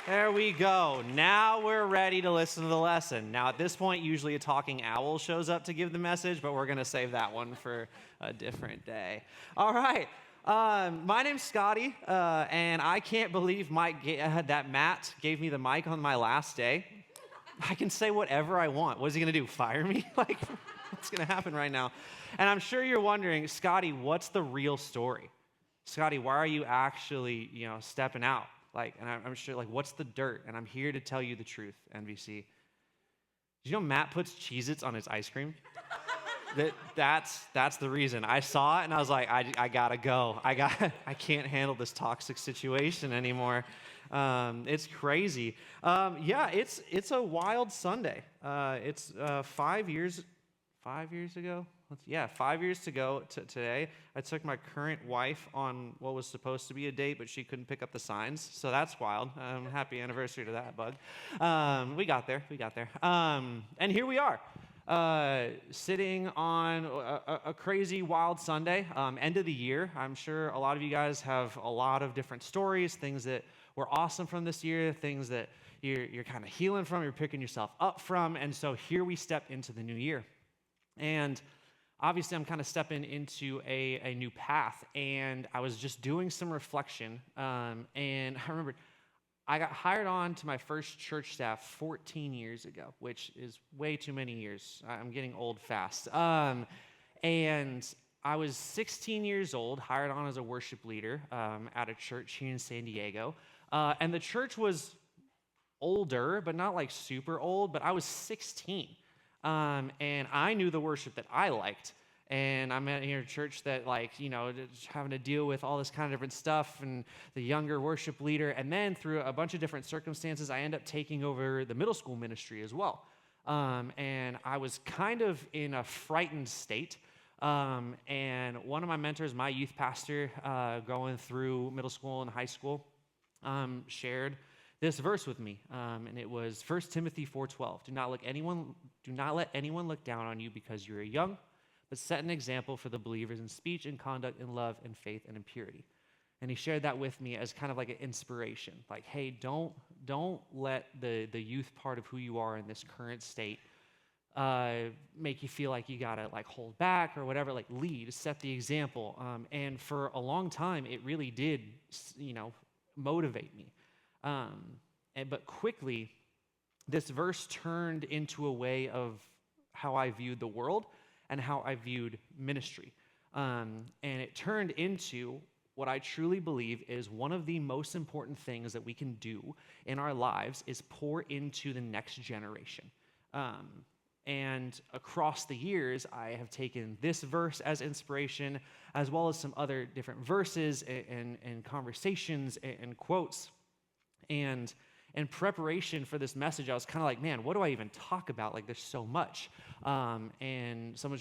There we go. Now we're ready to listen to the lesson. Now, at this point, usually a talking owl shows up to give the message, but we're going to save that one for a different day. All right. My name's Scotty, and I can't believe that Matt gave me the mic on my last day. I can say whatever I want. What is he going to do, fire me? What's going to happen right now? And I'm sure you're wondering, Scotty, what's the real story? Scotty, why are you actually, stepping out? And I'm sure, what's the dirt? And I'm here to tell you the truth, NBC. Did you know Matt puts Cheez-Its on his ice cream? That's the reason. I saw it, and I was like, I gotta go. I can't handle this toxic situation anymore. It's crazy. It's a wild Sunday. It's 5 years ago. 5 years ago today. I took my current wife on what was supposed to be a date, but she couldn't pick up the signs, so that's wild. Happy anniversary to that, bug. We got there. And here we are, sitting on a crazy, wild Sunday, end of the year. I'm sure a lot of you guys have a lot of different stories, things that were awesome from this year, things that you're kind of healing from, you're picking yourself up from, and so here we step into the new year. And obviously, I'm kind of stepping into a new path, and I was just doing some reflection, and I remembered I got hired on to my first church staff 14 years ago, which is way too many years. I'm getting old fast. And I was 16 years old, hired on as a worship leader at a church here in San Diego, and the church was older, but not super old, but I was 16. And I knew the worship that I liked. And I'm at a church that having to deal with all this kind of different stuff and the younger worship leader. And then through a bunch of different circumstances, I end up taking over the middle school ministry as well. And I was kind of in a frightened state. And one of my mentors, my youth pastor, going through middle school and high school, shared this verse with me, and it was 1 Timothy 4:12. Do not let anyone look down on you because you are young, but set an example for the believers in speech and conduct, in love and faith and in purity. And he shared that with me as kind of like an inspiration. Hey, don't let the youth part of who you are in this current state make you feel like you gotta hold back or whatever. Lead, set the example. And for a long time, it really did, motivate me. But quickly, this verse turned into a way of how I viewed the world and how I viewed ministry. And it turned into what I truly believe is one of the most important things that we can do in our lives is pour into the next generation. And across the years, I have taken this verse as inspiration, as well as some other different verses and conversations and quotes. And in preparation for this message, I was kind of like, man, what do I even talk about? There's so much. And someone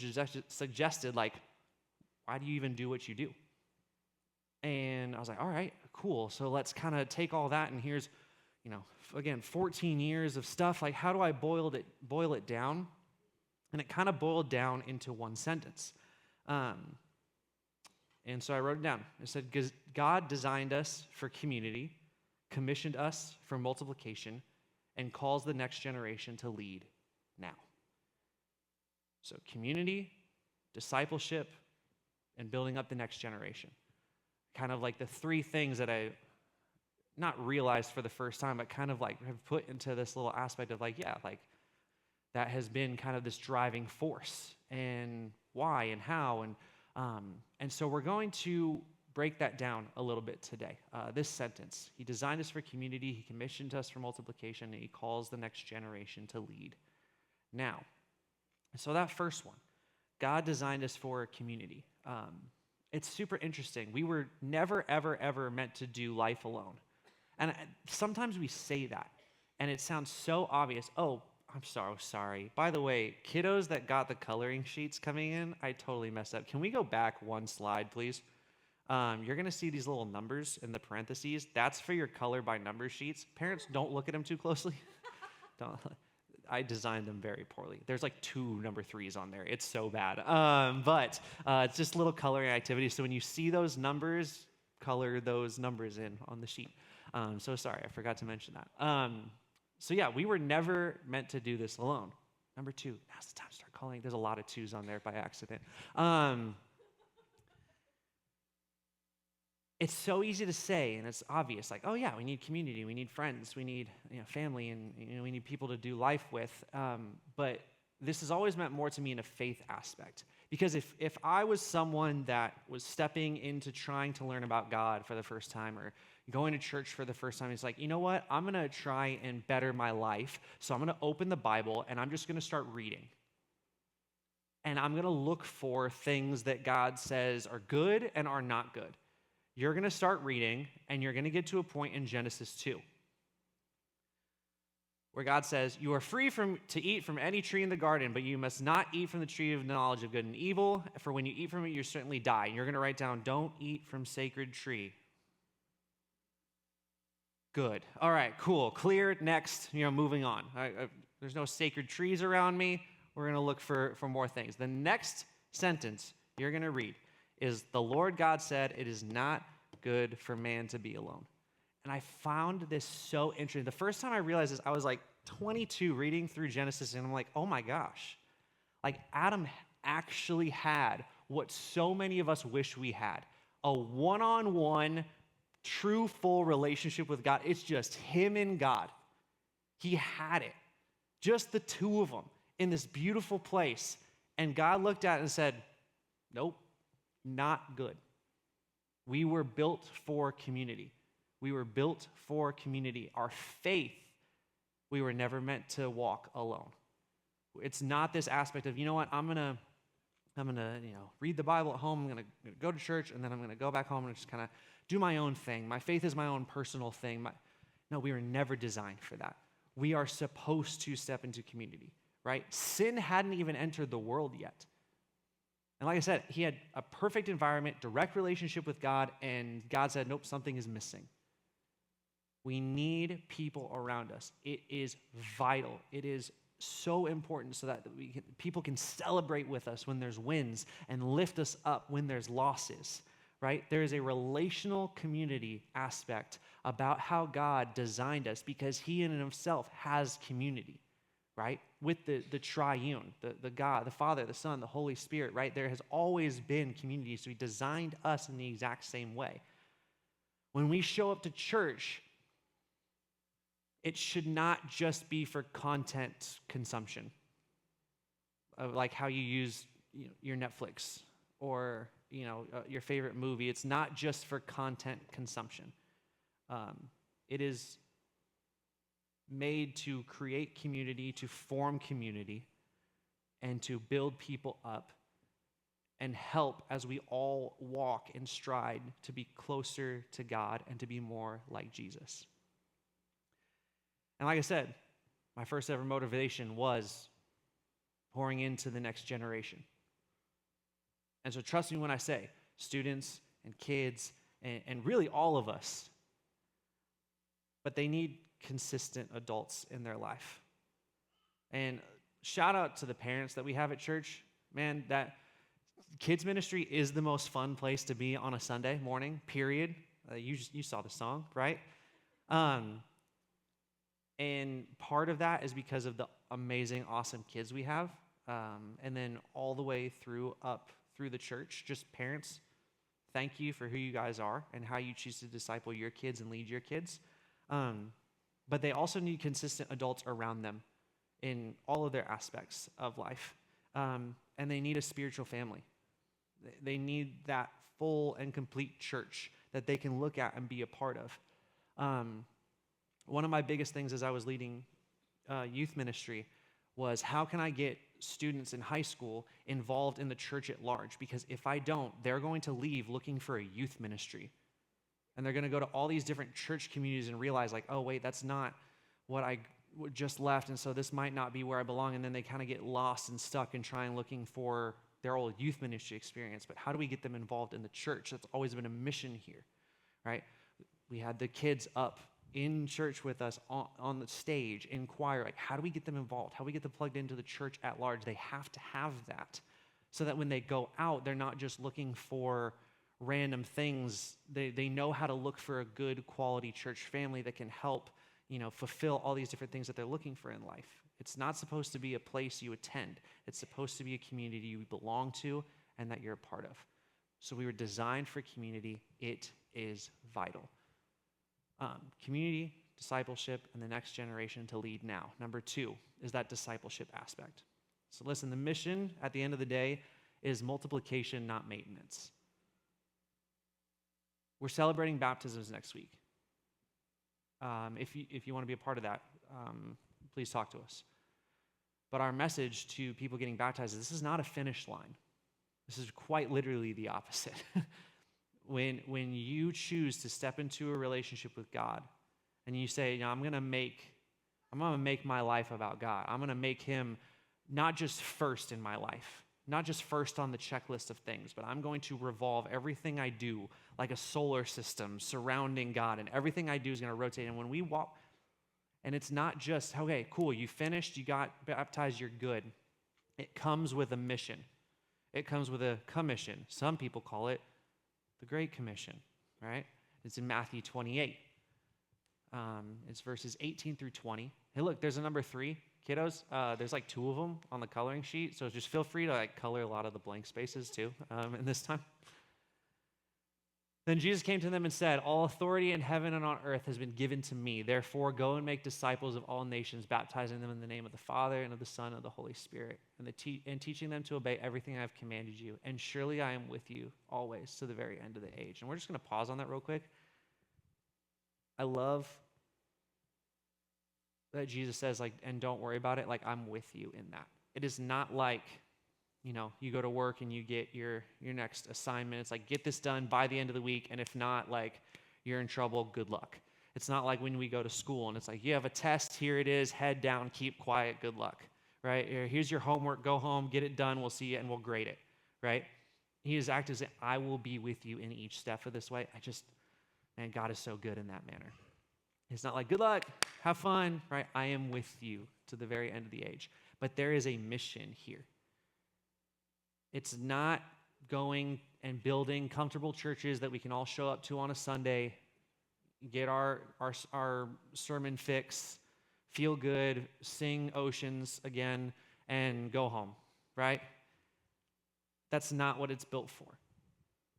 suggested, why do you even do what you do? And I was like, all right, cool. So let's kind of take all that, and here's, again, 14 years of stuff. How do I boil it down? And it kind of boiled down into one sentence. And so I wrote it down. It said, God designed us for community, commissioned us for multiplication, and calls the next generation to lead now. So community, discipleship, and building up the next generation. Kind of the three things that I not realized for the first time, but kind of have put into this little aspect of that has been kind of this driving force, and why and how. And so we're going to break that down a little bit today. This sentence: He designed us for community, He commissioned us for multiplication, and He calls the next generation to lead now. So that first one, God designed us for community. It's super interesting. We were never, ever, ever meant to do life alone. And sometimes we say that, and it sounds so obvious. Oh, I'm sorry. By the way, kiddos that got the coloring sheets coming in, I totally messed up. Can we go back one slide, please? You're going to see these little numbers in the parentheses. That's for your color by number sheets. Parents, don't look at them too closely. I designed them very poorly. There's 2 number 3s on there. It's so bad. But it's just little coloring activities. So when you see those numbers color those numbers in on the sheet. So sorry, I forgot to mention that. So yeah, we were never meant to do this alone. Number 2, now's the time to start calling. There's a lot of 2s on there by accident. It's so easy to say, and it's obvious, like, oh yeah, we need community, we need friends, we need family, and we need people to do life with. But this has always meant more to me in a faith aspect. Because if I was someone that was stepping into trying to learn about God for the first time, or going to church for the first time, it's like, you know what, I'm going to try and better my life, so I'm going to open the Bible, and I'm just going to start reading. And I'm going to look for things that God says are good and are not good. You're going to start reading, and you're going to get to a point in Genesis 2 where God says, you are free to eat from any tree in the garden, but you must not eat from the tree of knowledge of good and evil, for when you eat from it, you certainly die. And you're going to write down, don't eat from sacred tree. Good. All right, cool. Clear. Next, moving on. There's no sacred trees around me. We're going to look for more things. The next sentence you're going to read is, the Lord God said, it is not good for man to be alone. And I found this so interesting. The first time I realized this, I was like 22 reading through Genesis, and I'm like, oh my gosh. Like, Adam actually had what so many of us wish we had. A one-on-one, true, full relationship with God. It's just him and God. He had it. Just the two of them in this beautiful place. And God looked at it and said, nope, not good. We were built for community. We were built for community. Our faith, we were never meant to walk alone. It's not this aspect of, you know what, I'm gonna read the Bible at home, I'm gonna go to church, and then I'm gonna go back home and just kind of do my own thing. My faith is my own personal thing. No, we were never designed for that. We are supposed to step into community, right? Sin hadn't even entered the world yet. And like I said, he had a perfect environment, direct relationship with God, and God said, nope, something is missing. We need people around us. It is vital. It is so important so that people can celebrate with us when there's wins and lift us up when there's losses, right? There is a relational community aspect about how God designed us, because he in and of himself has community, right? With the triune, the God, the Father, the Son, the Holy Spirit, right? There has always been community, so he designed us in the exact same way. When we show up to church, it should not just be for content consumption, like how you use your Netflix or your favorite movie. It's not just for content consumption. It is made to create community, to form community, and to build people up and help as we all walk and stride to be closer to God and to be more like Jesus. And like I said, my first ever motivation was pouring into the next generation. And so trust me when I say students and kids and really all of us, but they need consistent adults in their life. And shout out to the parents that we have at church. Man, that kids ministry is the most fun place to be on a Sunday morning, period. You saw the song, right? And part of that is because of the amazing, awesome kids we have. And then all the way up through the church, just parents, thank you for who you guys are and how you choose to disciple your kids and lead your kids. But they also need consistent adults around them in all of their aspects of life. And they need a spiritual family. They need that full and complete church that they can look at and be a part of. One of my biggest things as I was leading youth ministry was, how can I get students in high school involved in the church at large? Because if I don't, they're going to leave looking for a youth ministry. And they're going to go to all these different church communities and realize, like, oh, wait, that's not what I just left, and so this might not be where I belong. And then they kind of get lost and stuck and trying looking for their old youth ministry experience. But how do we get them involved in the church? That's always been a mission here, right? We had the kids up in church with us on the stage, in choir. Like, how do we get them involved? How do we get them plugged into the church at large? They have to have that so that when they go out, they're not just looking for random things. They know how to look for a good quality church family that can help, fulfill all these different things that they're looking for in life. It's not supposed to be a place you attend. It's supposed to be a community you belong to and that you're a part of. So we were designed for community. It is vital. Community, discipleship, and the next generation to lead now. Number 2 is that discipleship aspect. So listen, the mission at the end of the day is multiplication, not maintenance. We're celebrating baptisms next week. If you want to be a part of that, please talk to us. But our message to people getting baptized is this is not a finish line. This is quite literally the opposite. When you choose to step into a relationship with God and you say, I'm going to make my life about God. I'm going to make him not just first in my life, not just first on the checklist of things, but I'm going to revolve everything I do like a solar system surrounding God, and everything I do is going to rotate. And when we walk, and it's not just, okay, cool, you finished, you got baptized, you're good. It comes with a mission. It comes with a commission. Some people call it the Great Commission, right? It's in Matthew 28. It's verses 18 through 20. Hey, look, there's a number 3. Kiddos, there's like 2 of them on the coloring sheet, so just feel free to color a lot of the blank spaces too in this time. Then Jesus came to them and said, all authority in heaven and on earth has been given to me. Therefore, go and make disciples of all nations, baptizing them in the name of the Father and of the Son and of the Holy Spirit, and teaching them to obey everything I have commanded you. And surely I am with you always to the very end of the age. And we're just going to pause on that real quick. I love that Jesus says, and don't worry about it, I'm with you in that. It is not like, you go to work and you get your next assignment. It's like, get this done by the end of the week, and if not, you're in trouble, good luck. It's not like when we go to school and it's like, you have a test, here it is, head down, keep quiet, good luck, right? Here's your homework, go home, get it done, we'll see you, and we'll grade it, right? He is acting as I will be with you in each step of this way. Man, God is so good in that manner. It's not like, good luck, have fun, right? I am with you to the very end of the age. But there is a mission here. It's not going and building comfortable churches that we can all show up to on a Sunday, get our sermon fix, feel good, sing Oceans again, and go home, right? That's not what it's built for.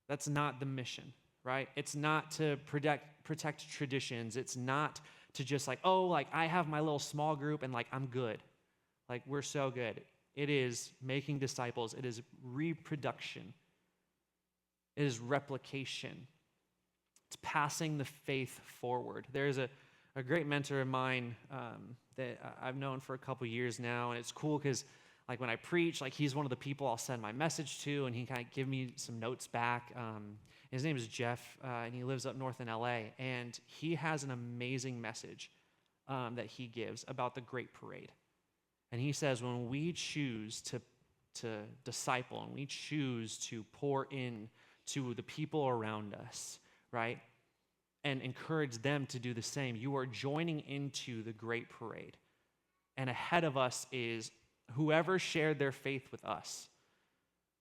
That's not the mission, right? It's not to protect traditions. It's not to just I have my little small group and I'm good. We're so good. It is making disciples. It is reproduction. It is replication. It's passing the faith forward. There's a great mentor of mine that I've known for a couple years now, and it's cool because when I preach, he's one of the people I'll send my message to, and he kind of give me some notes back. His name is Jeff, and he lives up north in LA, and he has an amazing message that he gives about the Great Parade. And he says when we choose to disciple and we choose to pour in to the people around us, right, and encourage them to do the same, you are joining into the Great Parade. And ahead of us is whoever shared their faith with us,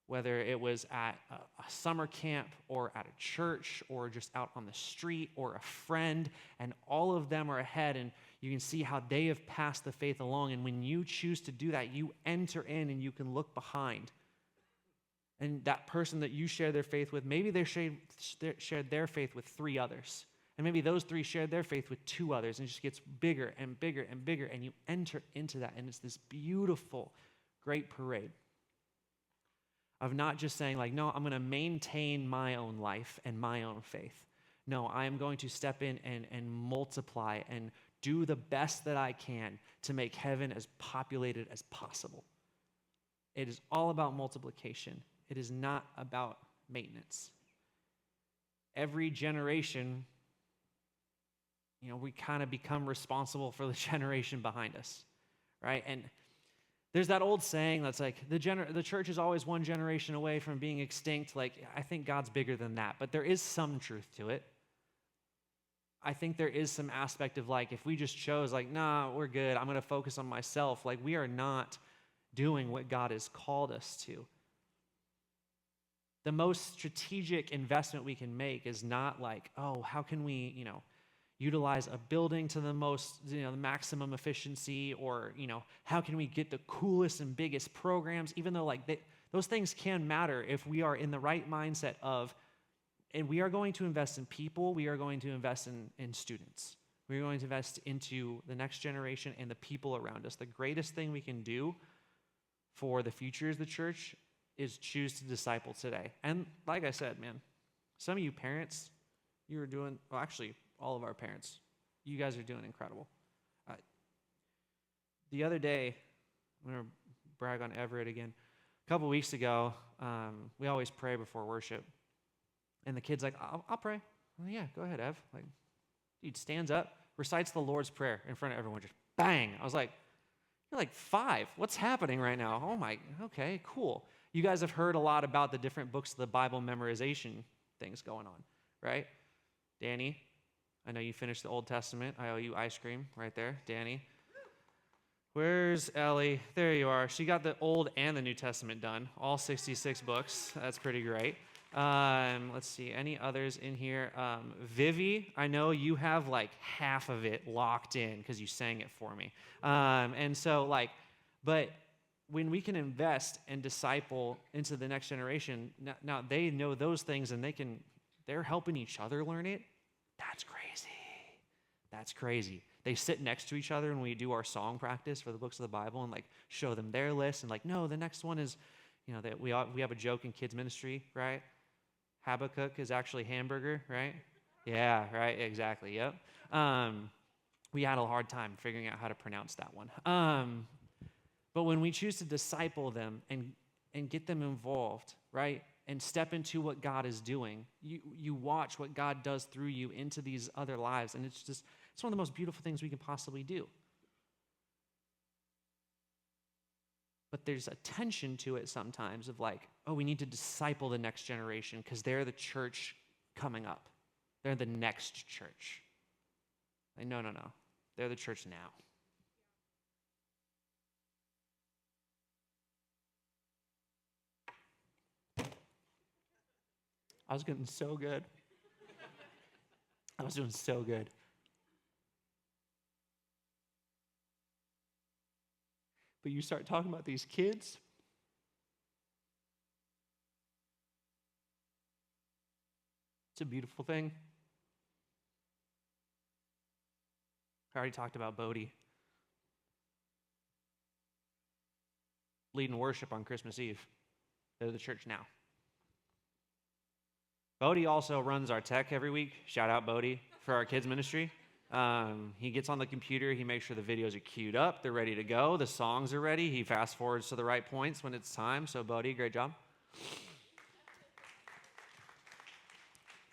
whether it was at a summer camp or at a church or just out on the street or a friend, and all of them are ahead, and you can see how they have passed the faith along. And when you choose to do that, you enter in and you can look behind. And that person that you share their faith with, maybe they shared their faith with 3 others. And maybe those 3 shared their faith with 2 others, and it just gets bigger and bigger and bigger, and you enter into that, and it's this beautiful, great parade of not just saying no, I'm going to maintain my own life and my own faith. No, I am going to step in and multiply and do the best that I can to make heaven as populated as possible. It is all about multiplication. It is not about maintenance. Every generation, we kind of become responsible for the generation behind us, right? And there's that old saying that's the church is always one generation away from being extinct. I think God's bigger than that, but there is some truth to it. I think there is some aspect of if we just chose nah, we're good, I'm going to focus on myself, we are not doing what God has called us to. The most strategic investment we can make is not like, oh, how can we, utilize a building to the most, the maximum efficiency, or, how can we get the coolest and biggest programs, even though those things can matter if we are in the right mindset of, and we are going to invest in people, we are going to invest in students. We're going to invest into the next generation and the people around us. The greatest thing we can do for the future of the church is choose to disciple today. And like I said, man, some of you parents, you are doing, well, actually, all of our parents, you guys are doing incredible. The other day, I'm going to brag on Everett again. A couple weeks ago, we always pray before worship. And the kid's like, I'll pray. Well, yeah, go ahead, Ev. Like, dude stands up, recites the Lord's Prayer in front of everyone, just bang. I was like, you're like 5. What's happening right now? Oh my, okay, cool. You guys have heard a lot about the different books of the Bible memorization things going on, right? Danny, I know you finished the Old Testament. I owe you ice cream right there, Danny. Where's Ellie? There you are. She got the Old and the New Testament done, all 66 books. That's pretty great. Let's see, any others in here? Vivi, I know you have like half of it locked in because you sang it for me. And so but when we can invest and disciple into the next generation, now they know those things and they're helping each other learn it. That's crazy. That's crazy. They sit next to each other when we do our song practice for the books of the Bible and show them their list and no, the next one is, that we have a joke in kids ministry, right? Habakkuk is actually hamburger, right? Yeah, right, exactly, yep. We had a hard time figuring out how to pronounce that one. But when we choose to disciple them and get them involved, right, and step into what God is doing, you watch what God does through you into these other lives, and it's one of the most beautiful things we can possibly do. But there's a tension to it sometimes of we need to disciple the next generation because they're the church coming up. They're the next church. No. They're the church now. I was getting so good. I was doing so good. But you start talking about these kids. It's a beautiful thing. I already talked about Bodie leading worship on Christmas Eve. They're the church now. Bodie also runs our tech every week. Shout out Bodie for our kids ministry. He gets on the computer. He makes sure the videos are queued up. They're ready to go. The songs are ready. He fast forwards to the right points when it's time. So Bodie, great job.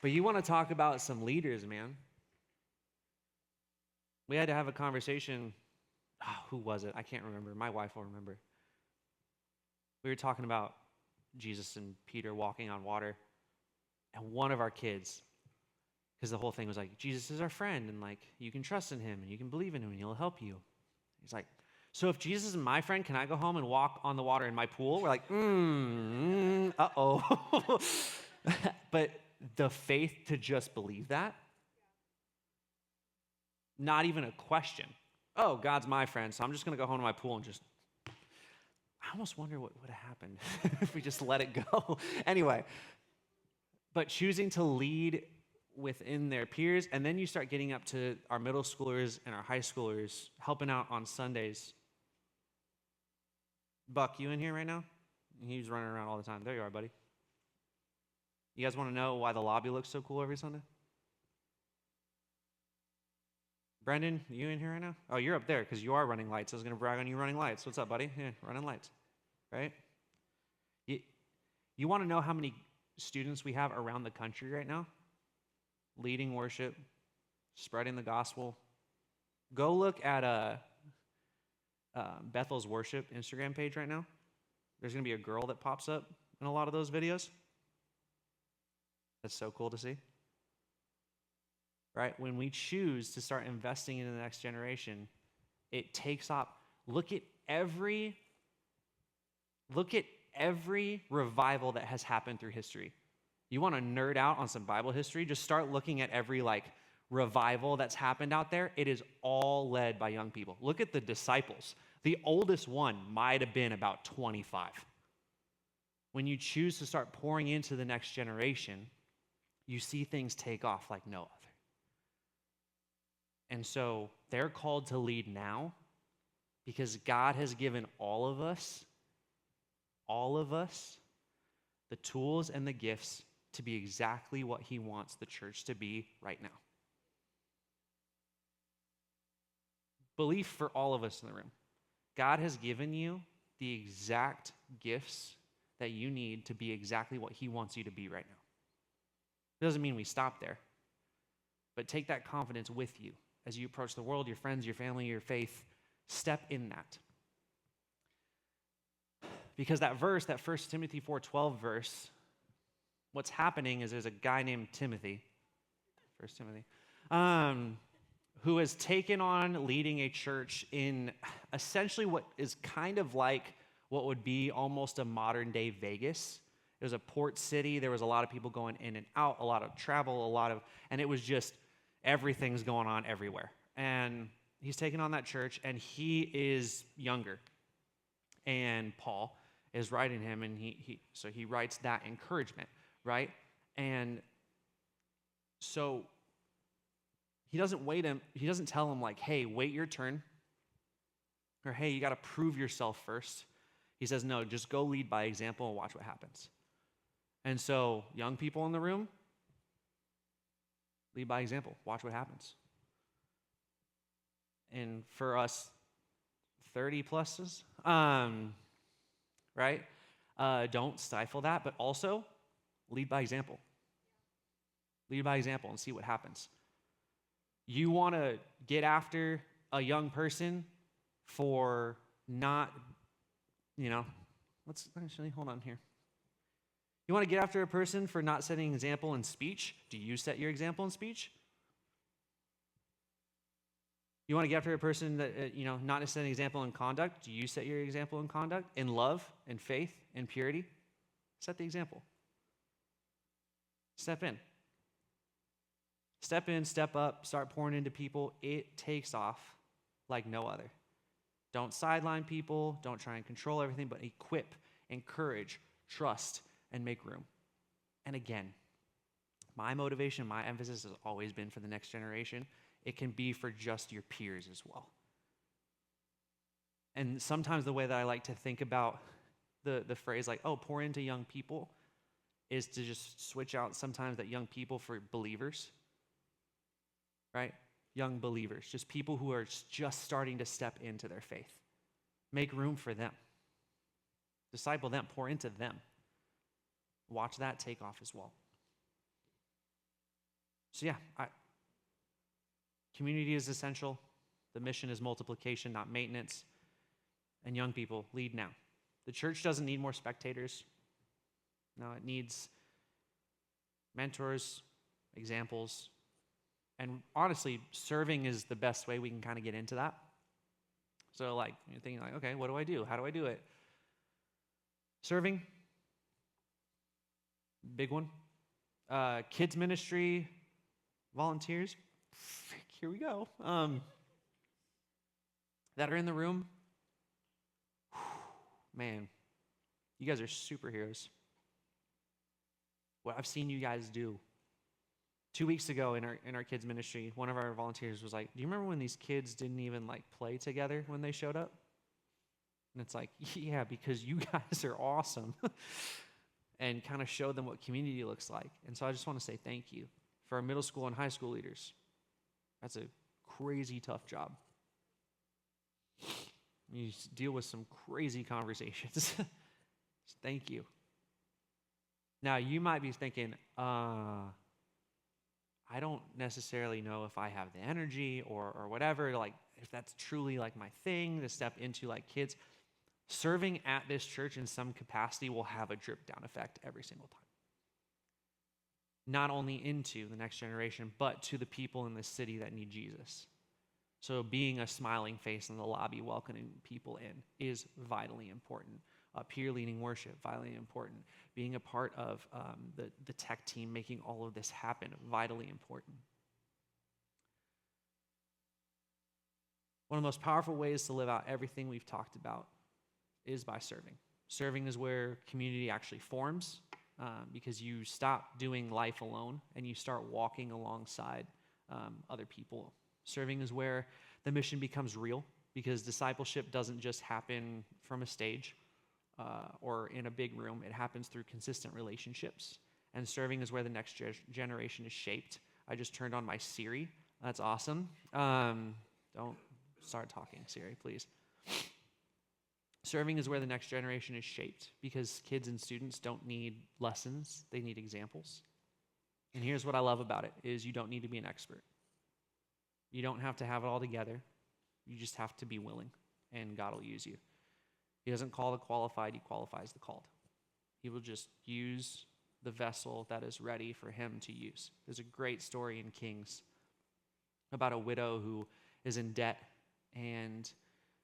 But you want to talk about some leaders, man. We had to have a conversation. Oh, who was it? I can't remember. My wife will remember. We were talking about Jesus and Peter walking on water. And one of our kids, because the whole thing was Jesus is our friend, and you can trust in him, and you can believe in him, and he'll help you. He's like, so if Jesus is my friend, can I go home and walk on the water in my pool? We're like, uh-oh. But the faith to just believe that, not even a question. Oh, God's my friend, so I'm just going to go home to my pool and just, I almost wonder what would have happened if we just let it go. Anyway, but choosing to lead within their peers, and then you start getting up to our middle schoolers and our high schoolers, helping out on Sundays. Buck, you in here right now? He's running around all the time. There you are, buddy. You guys want to know why the lobby looks so cool every Sunday? Brendan, you in here right now? Oh, you're up there because you are running lights. I was going to brag on you running lights. What's up, buddy? Yeah, running lights, right? You want to know how many students we have around the country right now? Leading worship, spreading the gospel. Go look at Bethel's worship Instagram page right now. There's going to be a girl that pops up in a lot of those videos. That's so cool to see. Right? When we choose to start investing in the next generation, it takes off. Look at every revival that has happened through history. You want to nerd out on some Bible history? Just start looking at every revival that's happened out there. It is all led by young people. Look at the disciples. The oldest one might have been about 25. When you choose to start pouring into the next generation, you see things take off like no other. And so they're called to lead now because God has given all of us, the tools and the gifts to be exactly what he wants the church to be right now. Belief for all of us in the room. God has given you the exact gifts that you need to be exactly what he wants you to be right now. It doesn't mean we stop there, but take that confidence with you as you approach the world, your friends, your family, your faith. Step in that. Because that verse, that 1 Timothy 4:12 verse, what's happening is there's a guy named Timothy, 1 Timothy, who has taken on leading a church in essentially what is kind of like what would be almost a modern day Vegas. It was a port city. There was a lot of people going in and out, a lot of travel, and it was just everything's going on everywhere. And he's taken on that church, and he is younger. And Paul is writing him, and so he writes that encouragement, right? And so he doesn't tell him hey, wait your turn, or hey, you got to prove yourself first. He says, no, just go lead by example and watch what happens. And so young people in the room, lead by example, watch what happens. And for us 30 pluses, right? Don't stifle that, but also lead by example. Lead by example and see what happens. You want to get after a young person for not, let's actually hold on here. You want to get after a person for not setting an example in speech? Do you set your example in speech? You want to get after a person that, not setting an example in conduct? Do you set your example in conduct? In love, in faith, in purity? Set the example. Step in. Step in, step up, start pouring into people. It takes off like no other. Don't sideline people. Don't try and control everything, but equip, encourage, trust, and make room. And again, my motivation, my emphasis has always been for the next generation. It can be for just your peers as well. And sometimes the way that I like to think about the phrase pour into young people is to just switch out sometimes that young people for believers, right? Young believers, just people who are just starting to step into their faith. Make room for them. Disciple them, pour into them. Watch that take off as well. So community is essential. The mission is multiplication, not maintenance. And young people, lead now. The church doesn't need more spectators. No, it needs mentors, examples. And honestly, serving is the best way we can kind of get into that. So you're thinking okay, what do I do? How do I do it? Serving, big one. Kids ministry, volunteers. Here we go. That are in the room. Man, you guys are superheroes. What I've seen you guys do. 2 weeks ago in our kids ministry, one of our volunteers was like, do you remember when these kids didn't even play together when they showed up? And it's yeah, because you guys are awesome. And kind of showed them what community looks like. And so I just want to say thank you for our middle school and high school leaders. That's a crazy tough job. You deal with some crazy conversations. Thank you. Now, you might be thinking, I don't necessarily know if I have the energy or whatever, if that's truly my thing to step into kids. Serving at this church in some capacity will have a drip down effect every single time. Not only into the next generation, but to the people in this city that need Jesus. So being a smiling face in the lobby, welcoming people in, is vitally important. peer leading worship, vitally important. Being a part of the tech team making all of this happen, vitally important. One of the most powerful ways to live out everything we've talked about is by serving. Serving is where community actually forms, because you stop doing life alone and you start walking alongside other people. Serving is where the mission becomes real, because discipleship doesn't just happen from a stage or in a big room. It happens through consistent relationships. And serving is where the next generation is shaped. I just turned on my Siri. That's awesome. Don't start talking, Siri, please. Serving is where the next generation is shaped, because kids and students don't need lessons, they need examples. And here's what I love about it, is you don't need to be an expert. You don't have to have it all together. You just have to be willing, and God will use you. He doesn't call the qualified, he qualifies the called. He will just use the vessel that is ready for him to use. There's a great story in Kings about a widow who is in debt, and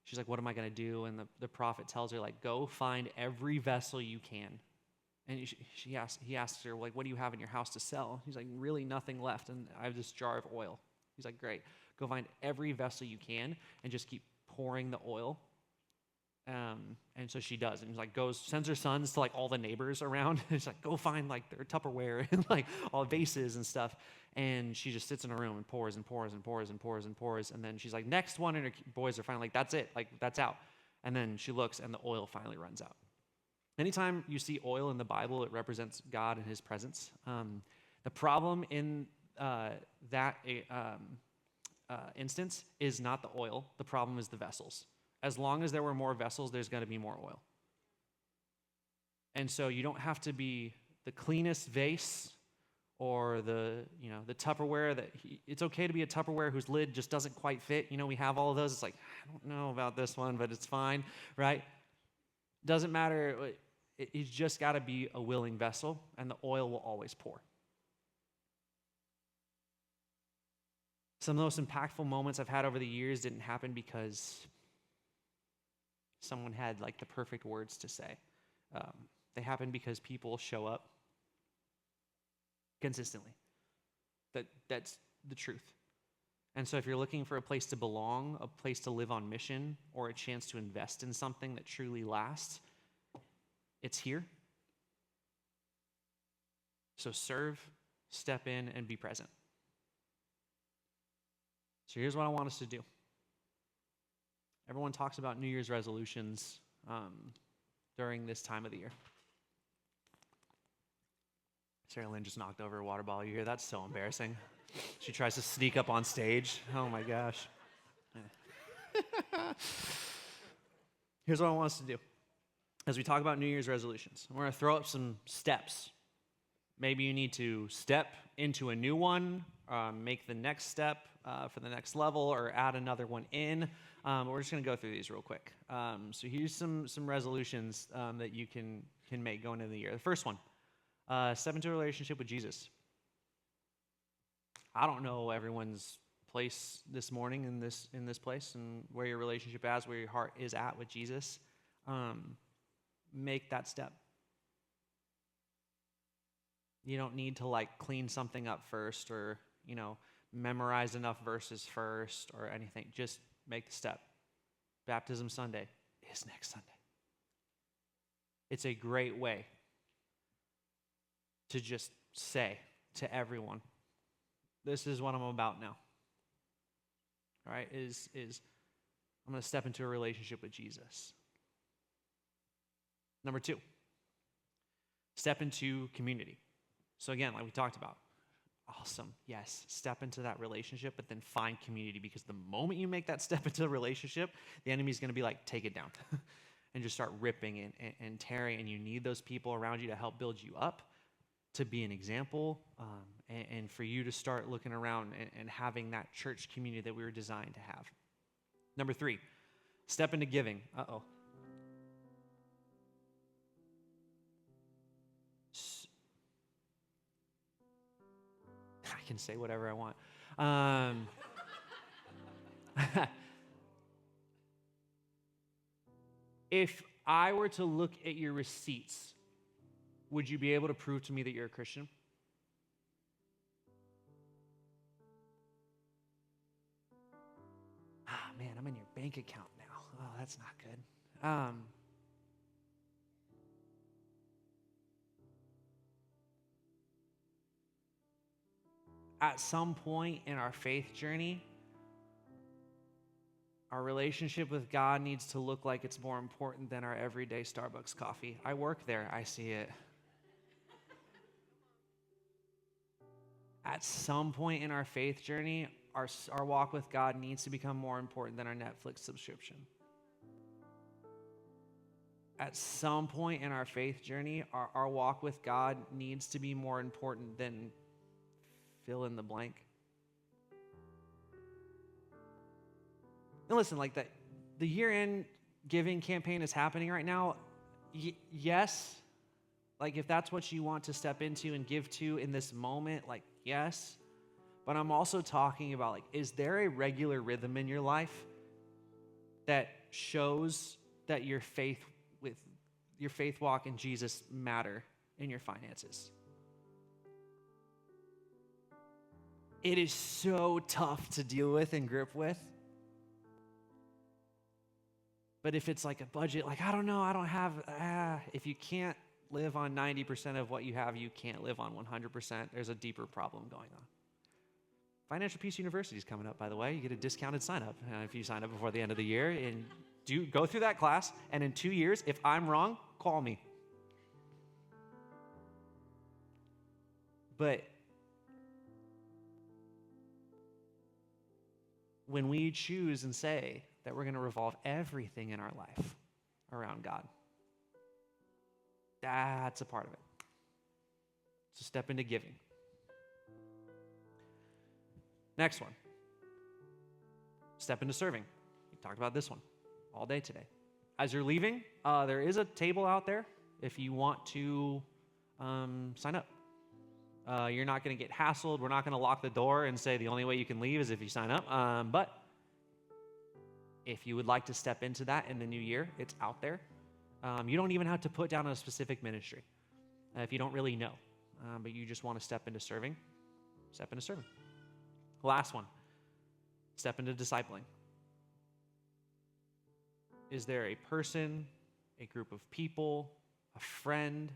she's like, what am I going to do? And the prophet tells her, like, go find every vessel you can. And he asks her, like, what do you have in your house to sell? He's like, really nothing left, and I have this jar of oil. He's like, great. Go find every vessel you can and just keep pouring the oil. And so she does. And he's like, sends her sons to like all the neighbors around. He's like, go find like their Tupperware and like all vases and stuff. And she just sits in a room and pours and pours and pours and pours and pours. And then she's like, next one. And her boys are finally like, that's it. Like, that's out. And then she looks and the oil finally runs out. Anytime you see oil in the Bible, it represents God and his presence. The problem in that instance is not the oil. The problem is the vessels. As long as there were more vessels, there's going to be more oil. And so you don't have to be the cleanest vase or the Tupperware it's okay to be a Tupperware whose lid just doesn't quite fit. We have all of those. It's like, I don't know about this one, but it's fine, right? Doesn't matter. It's just got to be a willing vessel, and the oil will always pour. Some of the most impactful moments I've had over the years didn't happen because someone had like the perfect words to say. They happen because people show up consistently. That's the truth. And so if you're looking for a place to belong, a place to live on mission, or a chance to invest in something that truly lasts, it's here. So serve, step in, and be present. So here's what I want us to do. Everyone talks about New Year's resolutions during this time of the year. Sarah Lynn just knocked over a water bottle. You hear? That's so embarrassing. She tries to sneak up on stage. Oh my gosh. Here's what I want us to do. As we talk about New Year's resolutions, we're going to throw up some steps. Maybe you need to step into a new one, make the next step for the next level, or add another one in. We're just going to go through these real quick. So here's some resolutions that you can make going into the year. The first one, step into a relationship with Jesus. I don't know everyone's place this morning in this place and where your relationship is, where your heart is at with Jesus. Make that step. You don't need to like clean something up first or, memorize enough verses first or anything. Just make the step. Baptism Sunday is next Sunday. It's a great way to just say to everyone, this is what I'm about now. All right, is I'm going to step into a relationship with Jesus. Number 2, step into community. So again, like we talked about, awesome, yes, step into that relationship, but then find community, because the moment you make that step into a relationship, the enemy's going to be like, take it down and just start ripping and tearing, and you need those people around you to help build you up, to be an example, and for you to start looking around and having that church community that we were designed to have. Number 3, step into giving. I can say whatever I want. If I were to look at your receipts, would you be able to prove to me that you're a Christian? Ah, man, I'm in your bank account now. Oh, that's not good. At some point in our faith journey, our relationship with God needs to look like it's more important than our everyday Starbucks coffee. I work there, I see it. At some point in our faith journey, our walk with God needs to become more important than our Netflix subscription. At some point in our faith journey, our walk with God needs to be more important than fill in the blank. And listen, like that, the year-end giving campaign is happening right now. Yes, like if that's what you want to step into and give to in this moment, like yes. But I'm also talking about like, is there a regular rhythm in your life that shows that your faith walk in Jesus matter in your finances? It is so tough to deal with and grip with. But if it's like a budget, like, I don't know, I don't have, if you can't live on 90% of what you have, you can't live on 100%. There's a deeper problem going on. Financial Peace University is coming up, by the way. You get a discounted sign-up if you sign up before the end of the year. And go through that class, and in 2 years, if I'm wrong, call me. But when we choose and say that we're going to revolve everything in our life around God, that's a part of it. So step into giving. Next one. Step into serving. We talked about this one all day today. As you're leaving, there is a table out there if you want to sign up. You're not going to get hassled. We're not going to lock the door and say the only way you can leave is if you sign up. But if you would like to step into that in the new year, it's out there. You don't even have to put down a specific ministry if you don't really know. But you just want to step into serving, step into serving. Last one, step into discipling. Is there a person, a group of people, a friend,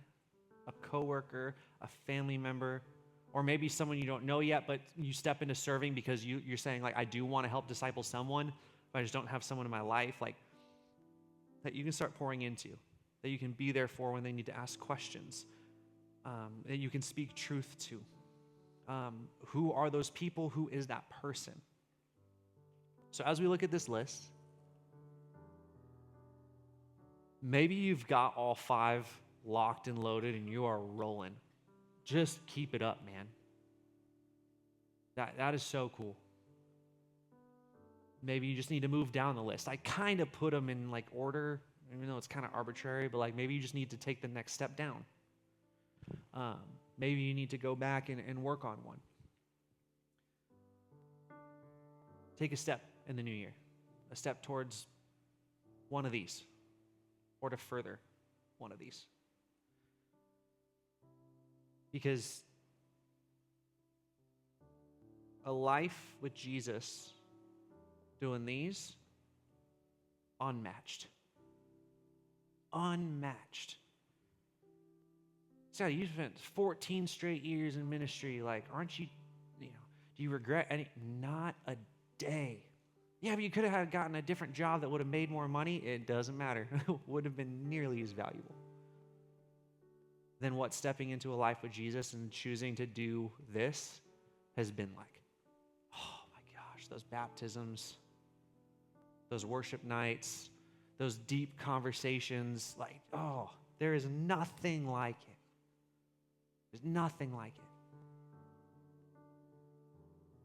a coworker, a family member, or maybe someone you don't know yet, but you step into serving because you're saying, like, I do want to help disciple someone, but I just don't have someone in my life, like, that you can start pouring into, that you can be there for when they need to ask questions, that you can speak truth to. Who are those people? Who is that person? So as we look at this list, maybe you've got all 5 locked and loaded and you are rolling. Just keep it up, man. That is so cool. Maybe you just need to move down the list. I kind of put them in like order, even though it's kind of arbitrary, but like maybe you just need to take the next step down. Maybe you need to go back and work on one. Take a step in the new year, a step towards one of these, or to further one of these. Because a life with Jesus doing these, unmatched. Unmatched. Scotty, you spent 14 straight years in ministry. Like, aren't you, do you regret any? Not a day. Yeah, but you could have gotten a different job that would have made more money. It doesn't matter. It would have been nearly as valuable than what stepping into a life with Jesus and choosing to do this has been like. Oh my gosh, those baptisms, those worship nights, those deep conversations, like, oh, there is nothing like it. There's nothing like it.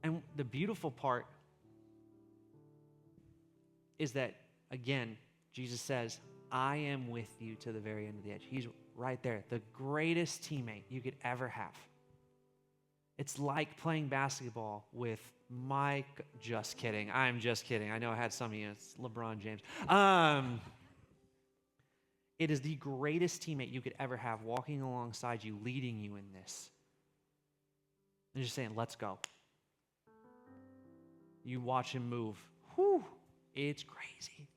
And the beautiful part is that, again, Jesus says, I am with you to the very end of the edge. He's right there, the greatest teammate you could ever have. It's like playing basketball with Mike. Just kidding. I'm just kidding. I know I had some of you. It's LeBron James. It is the greatest teammate you could ever have, walking alongside you, leading you in this. And just saying, let's go. You watch him move. Whew, it's crazy.